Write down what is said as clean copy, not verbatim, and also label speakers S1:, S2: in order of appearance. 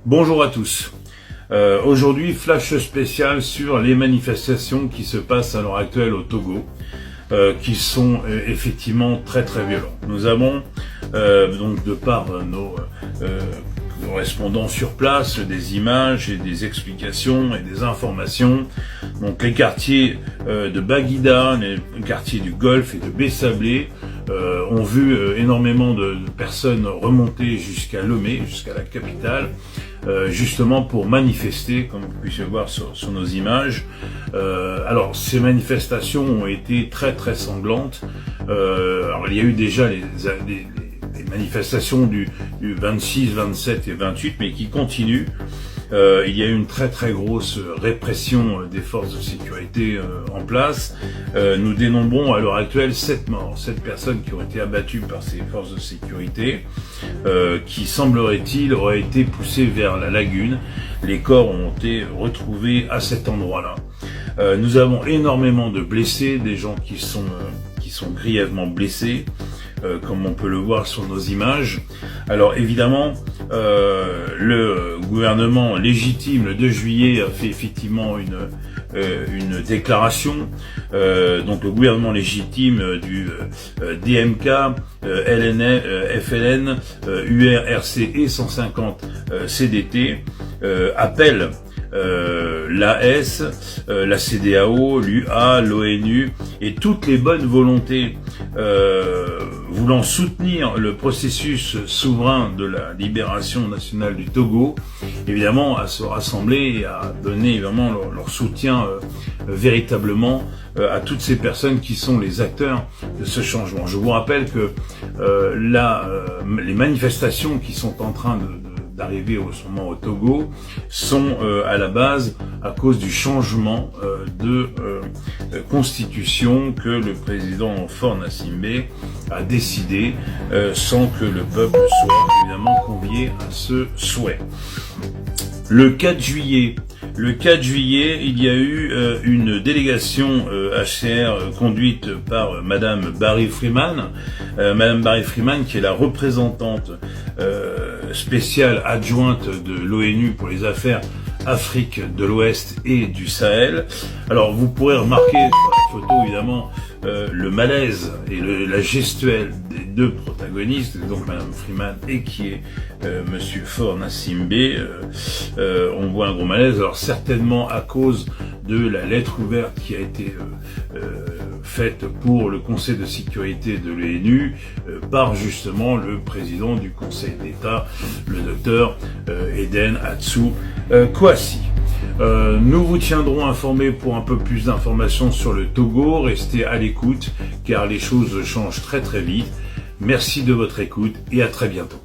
S1: Bonjour à tous. Aujourd'hui, flash spécial sur les manifestations qui se passent à l'heure actuelle au Togo, qui sont effectivement très violents. Nous avons donc de par nos correspondants sur place des images et des explications et des informations. Donc les quartiers de Baguida, les quartiers du Golfe et de Bessablé ont vu énormément de personnes remonter jusqu'à Lomé, jusqu'à la capitale, justement pour manifester, comme vous pouvez le voir sur nos images. Alors ces manifestations ont été très sanglantes. Alors il y a eu déjà les manifestations du 26, 27 et 28, mais qui continuent. Il y a eu une très grosse répression des forces de sécurité en place. Nous dénombrons à l'heure actuelle 7 morts, 7 personnes qui ont été abattues par ces forces de sécurité, qui semblerait-il auraient été poussées vers la lagune. Les corps ont été retrouvés à cet endroit-là. Nous avons énormément de blessés, des gens qui sont grièvement blessés, comme on peut le voir sur nos images. Alors évidemment, le gouvernement légitime le 2 juillet a fait effectivement une déclaration. Donc le gouvernement légitime du DMK, FLN, URRC et 150 CDT appelle l'AS, la CEDEAO, l'UA, l'ONU et toutes les bonnes volontés voulant soutenir le processus souverain de la libération nationale du Togo, évidemment à se rassembler et à donner évidemment leur soutien véritablement à toutes ces personnes qui sont les acteurs de ce changement. Je vous rappelle que les manifestations qui sont en train d'arriver au moment au Togo sont à la base à cause du changement de constitution que le président Faure Gnassingbé a décidé sans que le peuple soit évidemment convié à ce souhait. Le 4 juillet, il y a eu une délégation HCR conduite par Madame Barry Freeman. Madame Barry Freeman, qui est la représentante spéciale adjointe de l'ONU pour les affaires Afrique de l'Ouest et du Sahel. Alors vous pourrez remarquer sur la photo évidemment le malaise et la gestuelle des deux protagonistes, donc Madame Freeman et qui est Monsieur Faure Gnassingbé. On voit un gros malaise, alors certainement à cause de la lettre ouverte qui a été faite pour le Conseil de sécurité de l'ONU par justement le président du Conseil d'État, le docteur Eden Atsou Kouassi. Nous vous tiendrons informés pour un peu plus d'informations sur le Togo. Restez à l'écoute car les choses changent très vite. Merci de votre écoute et à très bientôt.